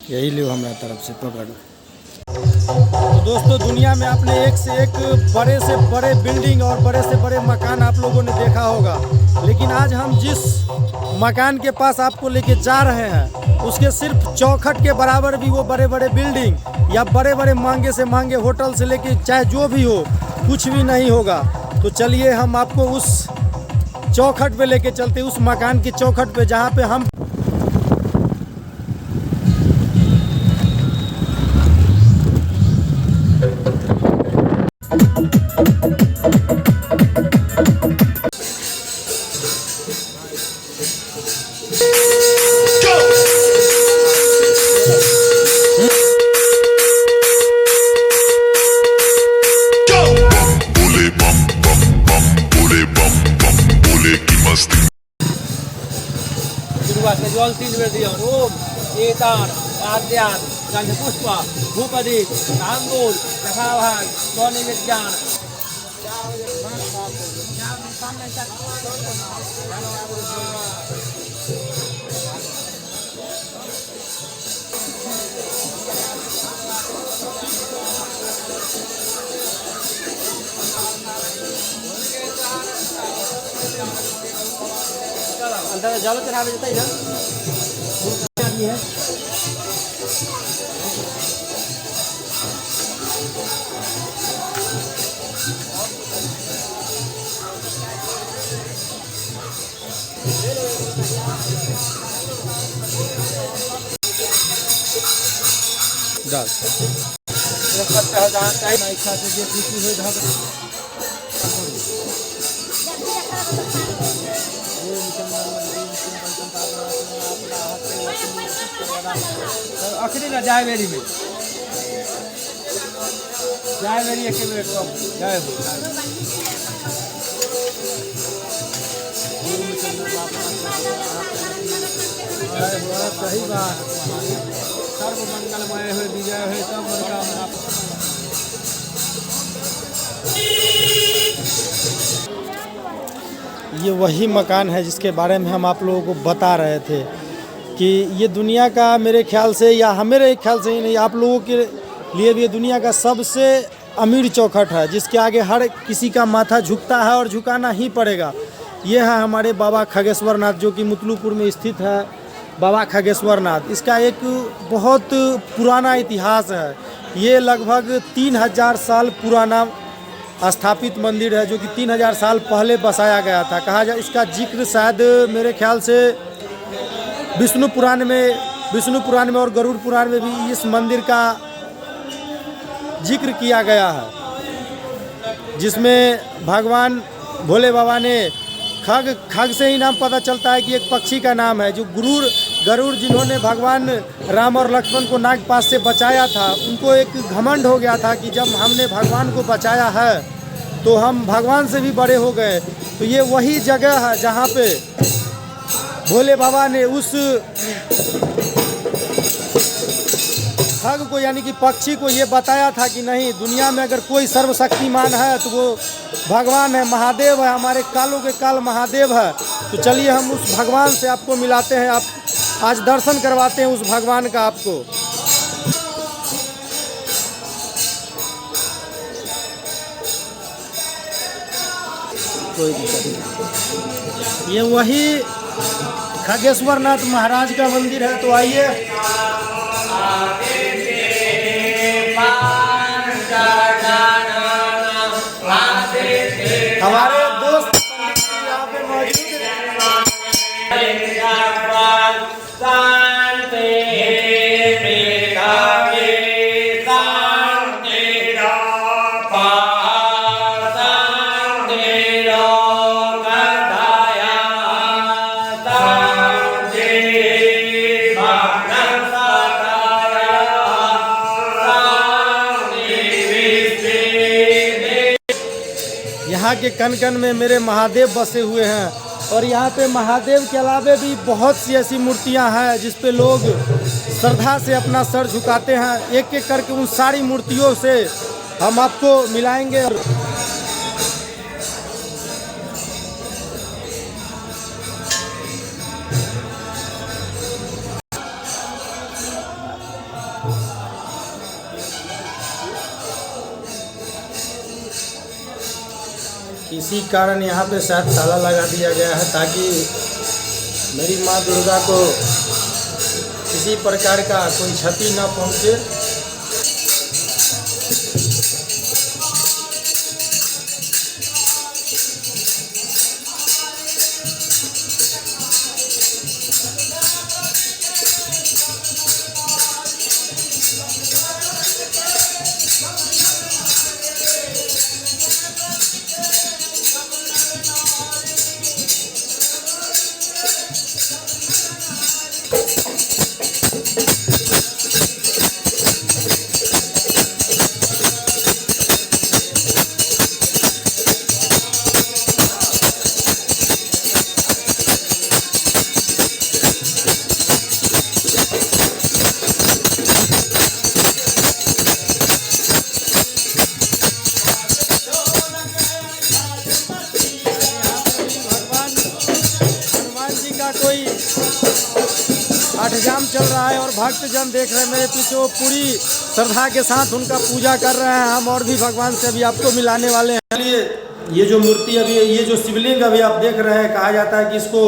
यही लो हमारा तरफ से पकड़। तो दोस्तों, दुनिया में आपने एक से एक बड़े से बड़े बिल्डिंग और बड़े से बड़े मकान आप लोगों ने देखा होगा, लेकिन आज हम जिस मकान के पास आपको लेके जा रहे हैं उसके सिर्फ चौखट के बराबर भी वो बड़े बड़े बिल्डिंग या बड़े बड़े महंगे से महंगे होटल से लेके चाहे जो भी हो कुछ भी नहीं होगा। तो चलिए हम आपको उस चौखट पे लेके चलते, उस मकान की चौखट पे जहाँ पे हम जल 3 बेर दिया। ओम एतान आद्यान गंधपुष्प भूपदी नांगोल तथाभाग स्वनिविज्ञान अंदर जालो चढ़ा देता है इधर है। डाल इच्छा से जे खुशी हुई धक आखिरी ना जाए मेरी में जाए मेरी एक मिनट कम जाए सही बात। सर्व मंगलमय हुए विजय हुए सब मनोकामना। ये वही मकान है जिसके बारे में हम आप लोगों को बता रहे थे कि ये दुनिया का मेरे ख्याल से या मेरे ख्याल से ही नहीं, आप लोगों के लिए भी ये दुनिया का सबसे अमीर चौखट है जिसके आगे हर किसी का माथा झुकता है और झुकाना ही पड़ेगा। ये है हमारे बाबा खगेश्वर नाथ जो कि मुतलूपुर में स्थित है। बाबा खगेश्वर नाथ, इसका एक बहुत पुराना इतिहास है। ये लगभग 3000 साल पुराना स्थापित मंदिर है जो कि 3000 साल पहले बसाया गया था। कहा जाए इसका जिक्र शायद मेरे ख्याल से विष्णु पुराण में और गरुड़ पुराण में भी इस मंदिर का जिक्र किया गया है, जिसमें भगवान भोले बाबा ने खग से ही नाम पता चलता है कि एक पक्षी का नाम है जो गरुड़ जिन्होंने भगवान राम और लक्ष्मण को नागपाश से बचाया था। उनको एक घमंड हो गया था कि जब हमने भगवान को बचाया है तो हम भगवान से भी बड़े हो गए। तो ये वही जगह है जहाँ पे भोले बाबा ने उस खग को यानी कि पक्षी को ये बताया था कि नहीं, दुनिया में अगर कोई सर्वशक्तिमान है तो वो भगवान है, महादेव है, हमारे कालों के काल महादेव है। तो चलिए हम उस भगवान से आपको मिलाते हैं, आप आज दर्शन करवाते हैं उस भगवान का आपको। कोई दिक्कत नहीं, ये वही खगेश्वर नाथ महाराज का मंदिर है। तो आइए हमारे दोस्त यहाँ पे मौजूद यहाँ के कन कन में मेरे महादेव बसे हुए हैं और यहाँ पे महादेव के अलावे भी बहुत सी ऐसी मूर्तियाँ हैं जिस पे लोग श्रद्धा से अपना सर झुकाते हैं। एक एक करके उन सारी मूर्तियों से हम आपको मिलाएंगे। किसी कारण यहाँ पे शायद ताला लगा दिया गया है ताकि मेरी माँ दुर्गा को किसी प्रकार का कोई क्षति न पहुँचे। कोई अठजाम चल रहा है और भक्तजन देख रहे हैं मेरे पीछे, वो पूरी श्रद्धा के साथ उनका पूजा कर रहे हैं। हम और भी भगवान से अभी आपको मिलाने वाले हैं। चलिए, ये जो मूर्ति अभी, ये जो शिवलिंग अभी आप देख रहे हैं, कहा जाता है कि इसको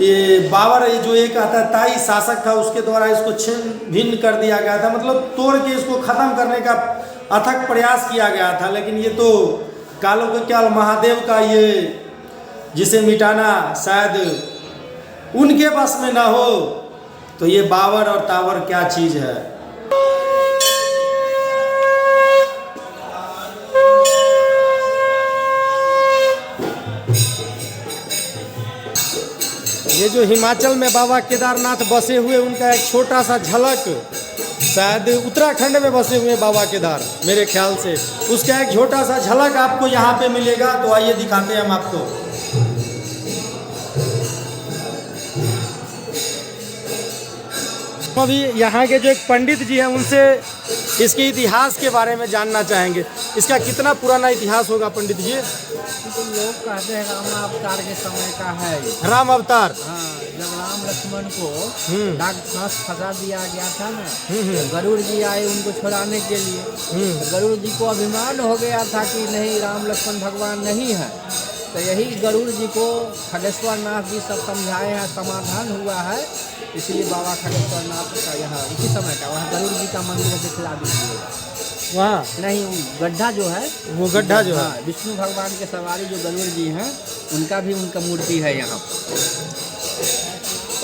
ये बाबर, ये जो एक आता है ताई शासक था, उसके द्वारा इसको छिन्न भिन्न कर दिया गया था, मतलब तोड़ के इसको खत्म करने का अथक प्रयास किया गया था। लेकिन ये तो कालों के काल महादेव का ये, जिसे मिटाना शायद उनके बस में ना हो, तो ये बाबर और तावर क्या चीज है। ये जो हिमाचल में बाबा केदारनाथ बसे हुए, उनका एक छोटा सा झलक, शायद उत्तराखंड में बसे हुए बाबा केदार मेरे ख्याल से, उसका एक छोटा सा झलक आपको यहाँ पे मिलेगा। तो आइए दिखाते हैं हम आपको। अभी यहाँ के जो एक पंडित जी हैं, उनसे इसके इतिहास के बारे में जानना चाहेंगे। इसका कितना पुराना इतिहास होगा पंडित जी? तो लोग कहते हैं राम अवतार के समय का है। राम अवतार? हाँ, जब राम लक्ष्मण को राक्षस फंसा दिया गया था ना, तो गरुड़ जी आए उनको छुड़ाने के लिए। गरुड़ जी को अभिमान हो गया था कि नहीं, राम लक्ष्मण भगवान नहीं है। तो यही गरुड़ जी को खगेश्वर नाथ जी सब समझाए हैं, समाधान हुआ है। इसलिए बाबा खगेश्वर नाथ का यहाँ इसी समय का वहाँ गरुड़ जी का मंदिर दिखला दीजिए। वहाँ नहीं, गड्ढा जो है, वो गड्ढा जो है, विष्णु भगवान के सवारी जो गरुड़ जी हैं, उनका भी उनका मूर्ति है यहाँ पर।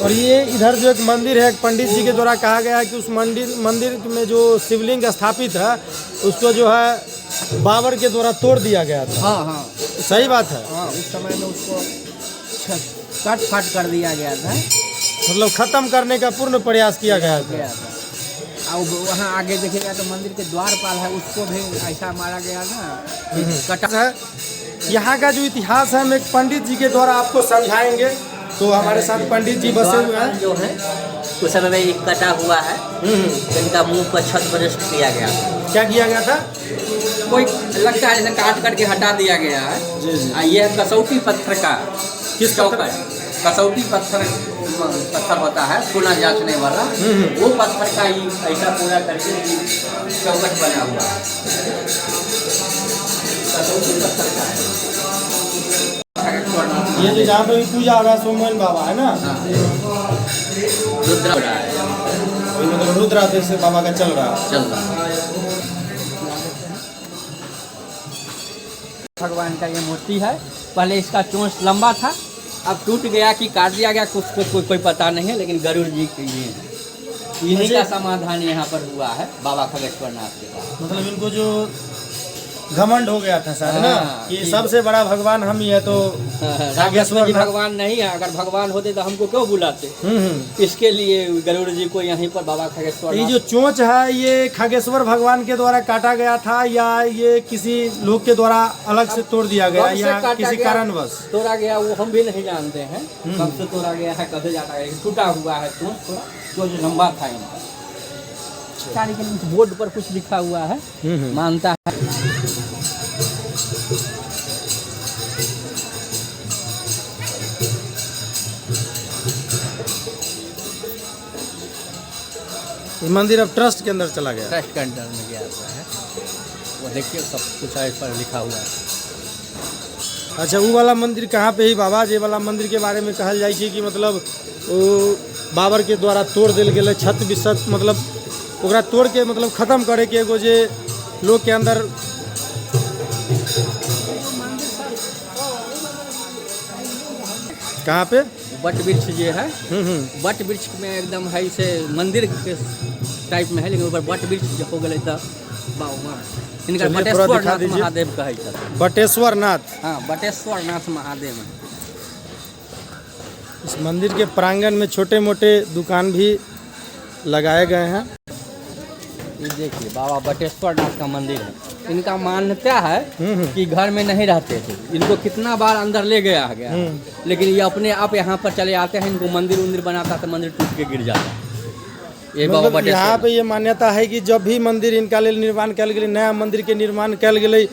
और ये इधर जो एक मंदिर है, एक पंडित जी के द्वारा कहा गया है कि उस मंदिर में जो शिवलिंग स्थापित है, उसको जो है बाबर के द्वारा तोड़ दिया गया था। हाँ हाँ, सही बात है। हाँ, उस समय में उसको कट फाट कर दिया गया था, मतलब खत्म करने का पूर्ण प्रयास किया गया था। और वहाँ आगे देखिएगा तो मंदिर के द्वारपाल है, उसको भी ऐसा मारा गया ना, कटा है। यहाँ का जो इतिहास है, हम एक पंडित जी के द्वारा आपको समझाएंगे। तो हमारे साथ पंडित जी बसे हुए हैं जो है, उस समय में एक कटा हुआ है, जिनका मुंह पर छत बरस्ट किया गया। क्या किया गया था? कोई लगता है जैसे काट करके हटा दिया गया है। जी जी। यह कसौटी पत्थर का, किस चौकट, कसौटी पत्थर होता है सोना जांचने वाला, वो पत्थर का ही ऐसा पूरा करके चौकट बना हुआ है, कसौटी पत्थर का है। ये जो जहाँ पे भी पूजा हो रहा है सोमन बाबा है ना, रुद्र है, मतलब रुद्राभिषेक से बाबा का चल रहा है। भगवान का ये मूर्ति है। पहले इसका चोंच लंबा था, अब टूट गया कि काट दिया गया, कुछ कोई पता नहीं है। लेकिन गरुड़ जी के ये इन्हीं का समाधान यहाँ पर हुआ है बाबा खगेश्वर नाथ के पास। मतलब इनको जो घमंड हो गया था शायद ना, कि सबसे बड़ा भगवान हम ही है, तो खगेश्वर जी भगवान नहीं है। अगर भगवान होते तो हमको क्यों बुलाते? इसके लिए गरुड़ जी को यहीं पर बाबा खगेश्वर। ये जो चोंच है, ये खगेश्वर भगवान के द्वारा काटा गया था, या ये किसी लोग के द्वारा अलग से तोड़ दिया गया, या किसी कारणवश तोड़ा गया, वो हम भी नहीं जानते हैं कब से तोड़ा गया है, कब से जाता है। टूटा हुआ है चोंच, थोड़ा चोंच लंबा था इनका। बोर्ड पर कुछ लिखा हुआ है, मानता है। ये मंदिर अब ट्रस्ट के अंदर चला गया। ट्रस्ट के अंदर में गया हुआ है, वो देखिए सब कुछ इस पर लिखा हुआ है। अच्छा, वो वाला मंदिर कहाँ पे ही बाबा? ये वाला मंदिर के बारे में कहल जाए कि मतलब वो बाबर के द्वारा तोड़ दिल गए, छत विसत मतलब ओकरा तोड़ के मतलब खत्म करे के एगो जे लोग के अंदर। कहाँ पे? बट वृक्ष जो है, बट वृक्ष में एकदम है से मंदिर के टाइप में है, लेकिन ऊपर बट वृक्ष जो हो गए तो इनका बटेश्वर नाथ महादेव कहे छथिन। बटेश्वर नाथ, हाँ बटेश्वर नाथ महादेव है। इस मंदिर के प्रांगण में छोटे मोटे दुकान भी लगाए गए हैं। ये देखिए बाबा बटेश्वर नाथ का मंदिर है। इनका मान्यता है कि घर में नहीं रहते थे, इनको कितना बार अंदर ले गया गया, लेकिन ये अपने आप यहाँ पर चले आते हैं। इनको मंदिर उंदिर बनाता तो मंदिर टूट के गिर जाता है। ये बाबा मतलब यहाँ पे ये मान्यता है कि जब भी मंदिर इनका लेल निर्माण कल गए, नया मंदिर के निर्माण कल गए,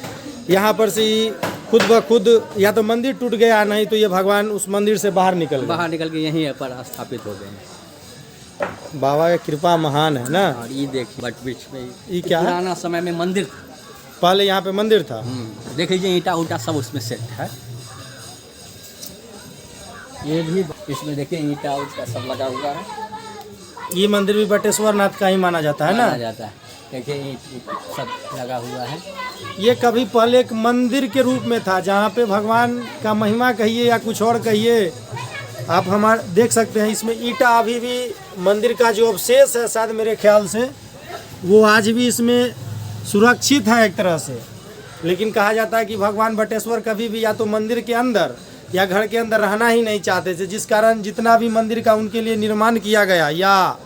यहाँ पर से ही खुद ब खुद या तो मंदिर टूट गया, नहीं तो ये भगवान उस मंदिर से बाहर निकल के यहीं पर स्थापित हो गए हैं। बाबा की कृपा महान है ना। और ये देखिए बट वृक्ष पे ये क्या है? पुराना समय में मंदिर था, पहले यहाँ पे मंदिर था। देख लीजिए ईटा उटा सब उसमें सेट है। ये भी इसमें देखिए ईटा उटा सब लगा हुआ है। ये मंदिर भी बटेश्वर नाथ का ही माना जाता है ना। माना जाता है, देखिए ईंट सब लगा हुआ है। ये कभी पहले एक मंदिर के रूप में था, जहाँ पे भगवान का महिमा कहिए या कुछ और कहिए, आप हमारे देख सकते हैं। इसमें ईटा अभी भी मंदिर का जो अवशेष है, शायद मेरे ख्याल से वो आज भी इसमें सुरक्षित है एक तरह से। लेकिन कहा जाता है कि भगवान बटेश्वर कभी भी या तो मंदिर के अंदर या घर के अंदर रहना ही नहीं चाहते थे, जिस कारण जितना भी मंदिर का उनके लिए निर्माण किया गया या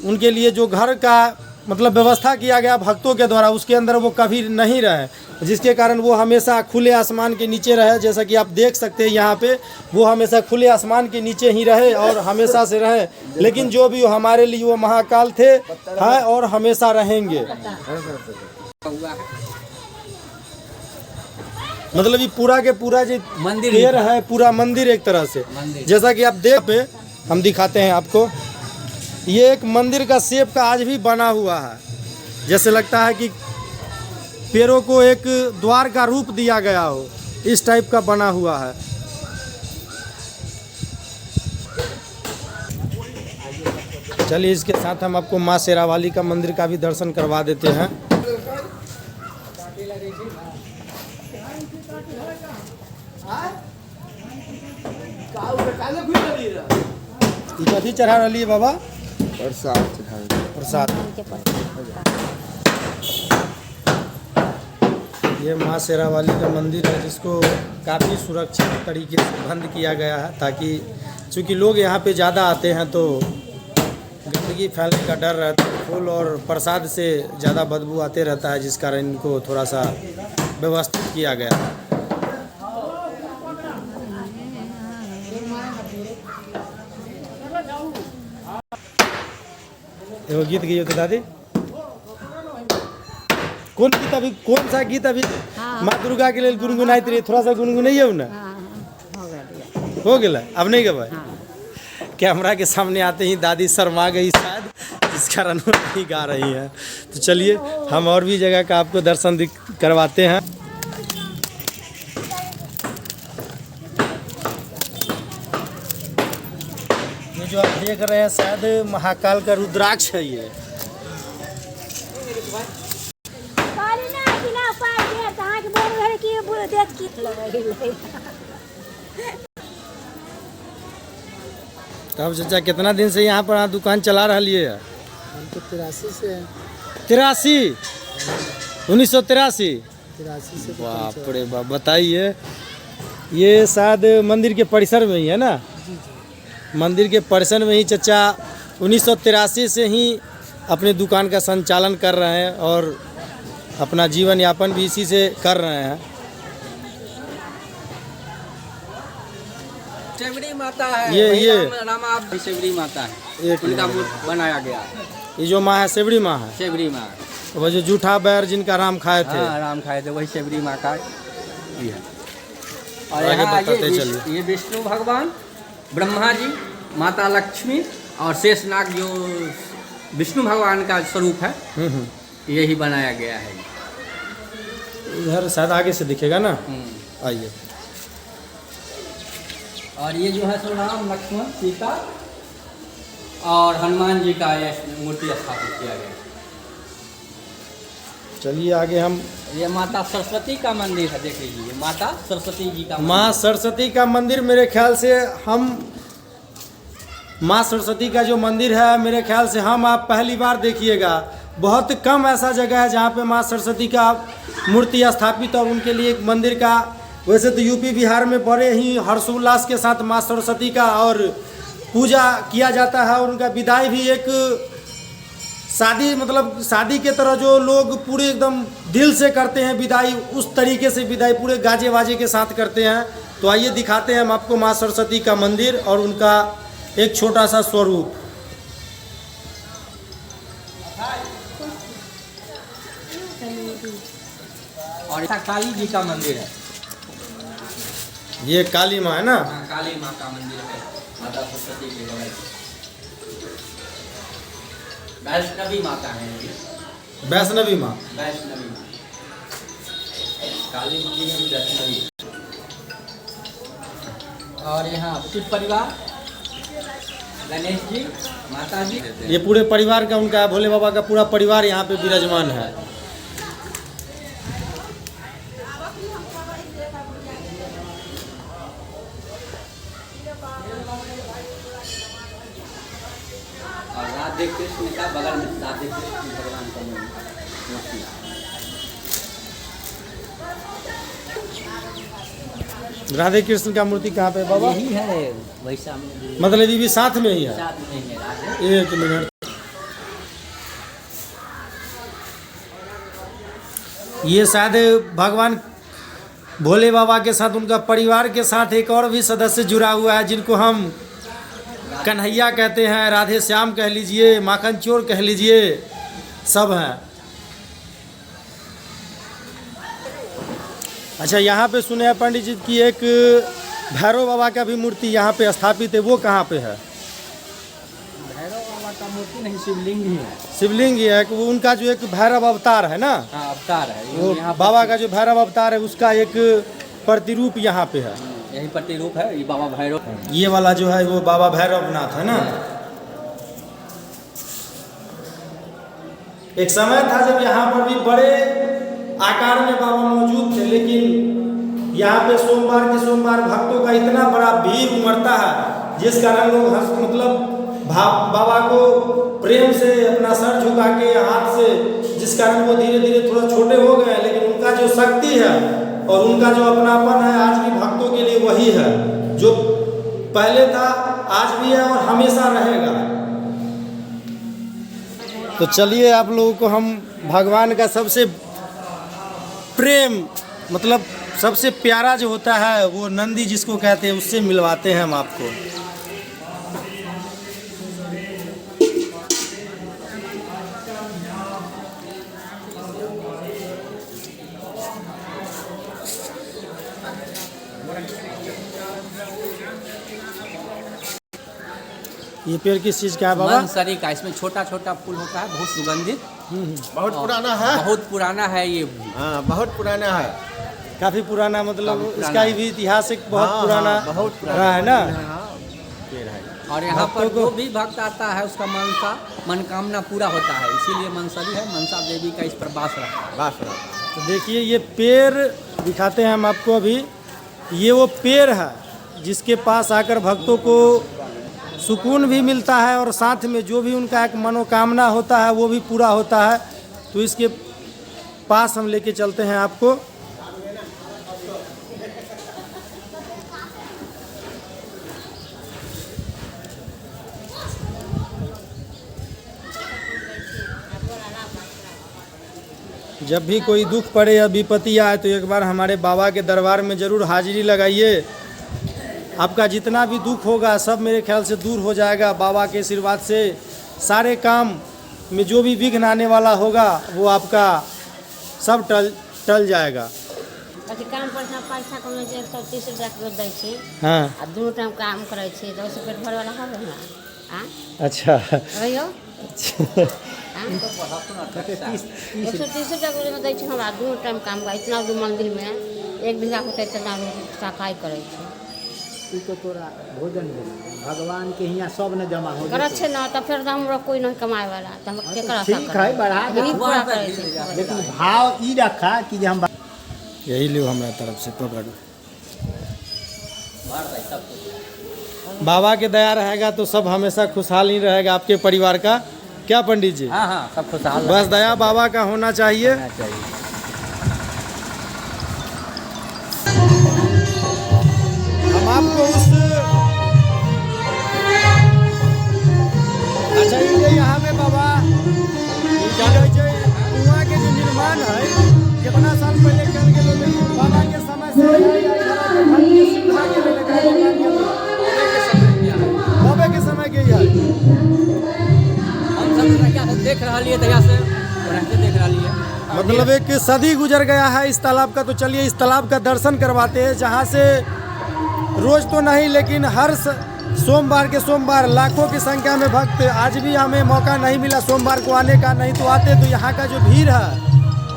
उनके लिए जो घर का मतलब व्यवस्था किया गया भक्तों के द्वारा, उसके अंदर वो कभी नहीं रहे, जिसके कारण वो हमेशा खुले आसमान के नीचे रहे। जैसा कि आप देख सकते हैं यहाँ पे, वो हमेशा खुले आसमान के नीचे ही रहे और हमेशा से रहे। लेकिन जो भी हमारे लिए वो महाकाल थे, हैं और हमेशा रहेंगे। मतलब ये पूरा के पूरा जो मंदिर है, पूरा मंदिर एक तरह से, जैसा कि आप देख पे हम दिखाते हैं आपको। ये एक मंदिर का शेप का आज भी बना हुआ है, जैसे लगता है कि पेड़ों को एक द्वार का रूप दिया गया हो, इस टाइप का बना हुआ है। चलिए इसके साथ हम आपको माँ शेरावाली का मंदिर का भी दर्शन करवा देते हैं। कथी चढ़ा रही है बाबा? प्रसाद। ये माँ शेरावाली का मंदिर है, जिसको काफ़ी सुरक्षित तरीके से बंद किया गया है, ताकि चूँकि लोग यहाँ पे ज़्यादा आते हैं तो गंदगी फैलने का डर रहता है। फूल और प्रसाद से ज़्यादा बदबू आते रहता है, जिस कारण इनको थोड़ा सा व्यवस्थित किया गया है। एगो गीत गई होती दादी, कौन गीत अभी, कौन सा गीत अभी माँ दुर्गा के लिए गुनगुनाइत रही? थोड़ा सा गुनगुनाइए ना। हो गया, अब नहीं गए। कैमरा के सामने आते ही दादी शर्मा गई शायद, जिस कारण वो नहीं गा रही हैं। तो चलिए हम और भी जगह का आपको दर्शन करवाते हैं। ये जो आप देख रहे हैं शायद महाकाल का रुद्राक्ष है। ये तब चाचा कितना दिन से यहाँ पर आप दुकान चला रही है? हमको 83 से है। 83? 1983? 83 से। बाप रे बाप, बताइए। ये शायद मंदिर के परिसर में ही है ना? मंदिर के परिसर में ही चचा 1983 से ही अपने दुकान का संचालन कर रहे हैं और अपना जीवन यापन भी इसी से कर रहे हैं। सेवड़ी माता है ये रामा सेवड़ी माता है, उनका मूर्ति बनाया गया है। ये जो माँ है सेवड़ी माँ है। सेवड़ी माँ, वो जो जूठा बैर जिनका राम खाए थे। हाँ, राम खाए थे, वही सेवड़ी माँ का ये है। और आगे यहाँ बताते चलिए। ये विष्णु भगवान, ब्रह्मा जी, माता लक्ष्मी और शेषनाग जो विष्णु भगवान का स्वरूप है, यही बनाया गया है। इधर शायद आगे से दिखेगा ना, आइए। और ये जो है सो राम लक्ष्मण सीता और हनुमान जी का ये मूर्ति स्थापित किया गया। चलिए आगे हम। ये माता सरस्वती का मंदिर है, देख लीजिए, माता सरस्वती जी का माँ सरस्वती का मंदिर, मेरे ख्याल से हम माँ सरस्वती का जो मंदिर है, मेरे ख्याल से हम आप पहली बार देखिएगा। बहुत कम ऐसा जगह है जहाँ पे माँ सरस्वती का मूर्ति स्थापित और उनके लिए एक मंदिर का। वैसे तो यूपी बिहार में बड़े ही हर्षोल्लास के साथ माँ सरस्वती का और पूजा किया जाता है, और उनका विदाई भी एक शादी, मतलब शादी के तरह जो लोग पूरे एकदम दिल से करते हैं विदाई, उस तरीके से विदाई पूरे गाजे वाजे के साथ करते हैं। तो आइए दिखाते हैं हम आपको माँ सरस्वती का मंदिर और उनका एक छोटा सा स्वरूप। और ऐसा काली जी का मंदिर है। ये काली माँ है ना? काली माँ का मंदिर है, माता सरस्वती के बगल। वैष्णवी माता है, वैष्णवी माँ, वैष्णवी माँ, काली जी है वैष्णवी। और यहाँ शिव परिवार, गणेश जी, माता जी, ये पूरे परिवार का, उनका भोले बाबा का पूरा परिवार यहाँ पे विराजमान है। और राधे कृष्ण का बगल में राधे कृष्ण भगवान का मूर्ति। राधे कृष्ण का मूर्ति कहाँ पे बाबा? यही है वैसा में, मतलब ये भी साथ में ही है? साथ में ही है राधे। एक मिनट, ये शायद भगवान भोले बाबा के साथ उनका परिवार के साथ एक और भी सदस्य जुड़ा हुआ है, जिनको हम कन्हैया कहते हैं, राधे श्याम कह लीजिए, माखन चोर कह लीजिए, सब हैं। अच्छा, यहाँ पे सुने हैं पंडित जी की एक भैरव बाबा का भी मूर्ति यहाँ पे स्थापित है, वो कहाँ पे है? भैरव बाबा का मूर्ति नहीं, शिवलिंग ही है। शिवलिंग ही है कि वो उनका जो एक भैरव अवतार है ना, हाँ अवतार है वो यहाँ पर। बाबा का जो भैरव अवतार है उसका एक प्रतिरूप यहाँ पे है। यही प्रतिरूप है, ये बाबा भैरव। ये वाला जो है वो बाबा भैरवनाथ है ना। एक समय था जब यहाँ पर भी बड़े आकार में बाबा मौजूद थे, लेकिन यहाँ पे सोमवार के सोमवार भक्तों का इतना बड़ा भीड़ उमड़ता है, जिस कारण लोग मतलब बाबा को प्रेम से अपना सर झुका के हाथ से, जिस कारण वो धीरे धीरे थोड़ा छोटे हो गए, लेकिन उनका जो शक्ति है और उनका जो अपनापन है आज भी भक्तों के लिए वही है, जो पहले था आज भी है और हमेशा रहेगा। तो चलिए आप लोगों को हम भगवान का सबसे प्रेम, मतलब सबसे प्यारा जो होता है वो नंदी जिसको कहते हैं, उससे मिलवाते हैं हम आपको। ये पेड़ किस चीज़ का है बाबा? मनसरी का, इसमें छोटा छोटा फूल होता है, बहुत सुगंधित। बहुत पुराना है। बहुत पुराना है ये। हाँ, बहुत पुराना है। काफ़ी पुराना, मतलब काफी पुराना इसका है। भी इतिहास एक बहुत हाँ, पुराना हाँ, बहुत पुराना रहा है ना। पेड़ है। और यहाँ पर भक्तों को- जो भी भक्त आता है उसका मनोकामना पूरा होता है, इसीलिए मनसरी है। मनसा देवी का इस पर वास रहता है। बस बस। तो देखिए ये पेड़ दिखाते हैं हम आपको अभी। ये वो पेड़ है जिसके पास आकर भक्तों को सुकून भी मिलता है और साथ में जो भी उनका एक मनोकामना होता है वो भी पूरा होता है। तो इसके पास हम लेके चलते हैं आपको। जब भी कोई दुख पड़े या विपत्ति आए तो एक बार हमारे बाबा के दरबार में ज़रूर हाजिरी लगाइए। आपका जितना भी दुख होगा सब मेरे ख्याल से दूर हो जाएगा बाबा के आशीर्वाद से। सारे काम में जो भी विघ्न आने वाला होगा वो आपका सब टल जाएगा। अथी काम पैसा कमाइ छै 130 रुपया के दै छै। हाँ, आ दुनू टाइम काम करै छै, 10 पेट भरवाला होबै ना। अच्छा। कहियो ₹130 में दै छै हमरा 2 टाइम काम का इतना दूर मंदिर में 1 बीघा होते इतना सफाई करे छै ई तो तोरा भोजन भेल भगवान के यहाँ सब ने जमा हो करे छै ना तो फिर हमरा कोई नहीं कमाए वाला तो हम केकरा सा ठीक है बढ़ा दे पूरा करे छै लेकिन भाव ई रखा कि जे हम यही लो हमारा तरफ से पकड़। बाबा के दया रहेगा तो सब हमेशा खुशहाल ही रहेगा आपके परिवार का, क्या पंडित जी? हाँ हाँ सब खुशहाल बस दया बाबा का होना चाहिए। रहना चाहिए। हम आपको उस अच्छा ये यहाँ पे बाबा कुआं के जो निर्माण है कितना साल पहले कर के लोग बाबा के समय से बाबा के समय के ही हम सब क्या देख रहा लिए तैयार से देख रहा लिए मतलब एक सदी गुजर गया है इस तालाब का। तो चलिए इस तालाब का दर्शन करवाते हैं, जहाँ से रोज तो नहीं लेकिन हर सोमवार के सोमवार लाखों की संख्या में भक्त, आज भी हमें मौका नहीं मिला सोमवार को आने का, नहीं तो आते। तो यहाँ का जो भीड़ है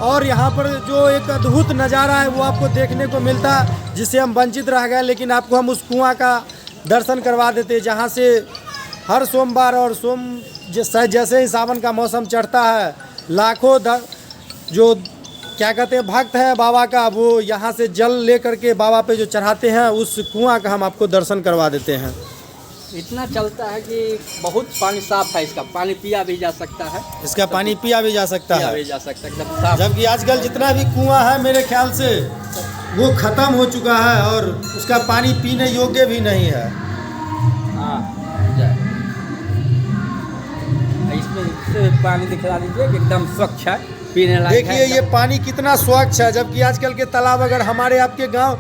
और यहाँ पर जो एक अद्भुत नज़ारा है वो आपको देखने को मिलता, जिससे हम वंचित रह गए। लेकिन आपको हम उस कुआं का दर्शन करवा देते, जहाँ से हर सोमवार और जैसे ही सावन का मौसम चढ़ता है लाखों जो क्या कहते हैं भक्त हैं बाबा का, वो यहाँ से जल ले करके बाबा पे जो चढ़ाते हैं, उस कुआं का हम आपको दर्शन करवा देते हैं। इतना चलता है कि बहुत पानी साफ है, इसका पानी पिया भी जा सकता है, इसका पानी पिया भी जा सकता पिया है, भी जा सकता है एकदम साफ। जबकि आजकल जितना भी कुआं है मेरे ख्याल से वो ख़त्म हो चुका है और उसका पानी पीने योग्य भी नहीं है। हाँ इसमें पानी दिखला दीजिए कि एकदम स्वच्छ है, पीने लायक है। देखिए ये पानी कितना स्वच्छ है, जबकि आजकल के तालाब अगर हमारे आपके गांव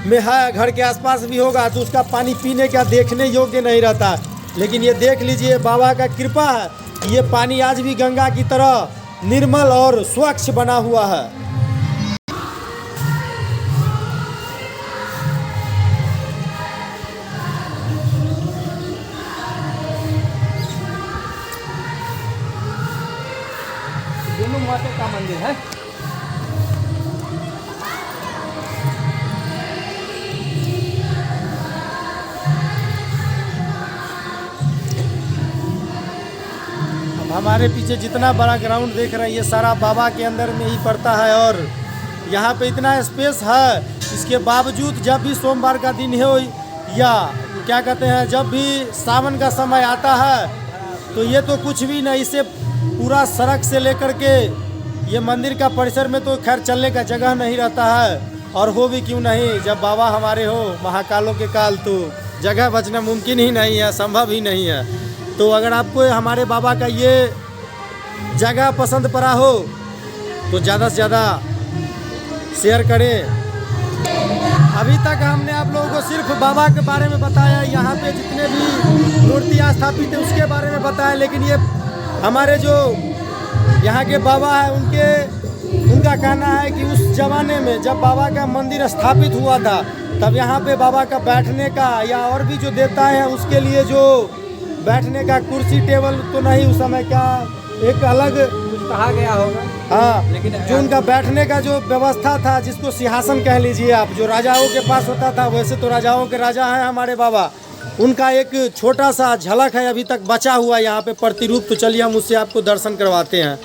में है, घर के आसपास भी होगा, तो उसका पानी पीने का देखने योग्य नहीं रहता। लेकिन ये देख लीजिए बाबा का कृपा है, ये पानी आज भी गंगा की तरह निर्मल और स्वच्छ बना हुआ है। दोनों माता का मंदिर है। अब हमारे पीछे जितना बड़ा ग्राउंड देख रहे हैं ये सारा बाबा के अंदर में ही पड़ता है और यहाँ पे इतना स्पेस है, इसके बावजूद जब भी सोमवार का दिन हो या क्या कहते हैं जब भी सावन का समय आता है तो ये तो कुछ भी नहीं, इससे पूरा सड़क से लेकर के ये मंदिर का परिसर में तो खैर चलने का जगह नहीं रहता है, और हो भी क्यों नहीं, जब बाबा हमारे हो महाकालों के काल तो जगह बचना मुमकिन ही नहीं है, संभव ही नहीं है। तो अगर आपको हमारे बाबा का ये जगह पसंद पड़ा हो तो ज़्यादा से ज़्यादा शेयर करें। अभी तक हमने आप लोगों को सिर्फ बाबा के बारे में बताया, यहाँ पे जितने भी मूर्तियाँ स्थापित है उसके बारे में बताया, लेकिन ये हमारे जो यहाँ के बाबा है उनका कहना है कि उस ज़माने में जब बाबा का मंदिर स्थापित हुआ था तब यहाँ पे बाबा का बैठने का या और भी जो देवता हैं उसके लिए जो बैठने का कुर्सी टेबल तो नहीं, उस समय क्या एक अलग कुछ कहा गया होगा। हाँ, लेकिन जो उनका बैठने का जो व्यवस्था था जिसको सिंहासन कह लीजिए आप, जो राजाओं के पास होता था, वैसे तो राजाओं के राजा हैं हमारे बाबा, उनका एक छोटा सा झलक है अभी तक बचा हुआ यहाँ पे प्रतिरूप। तो चलिए हम उससे आपको दर्शन करवाते हैं।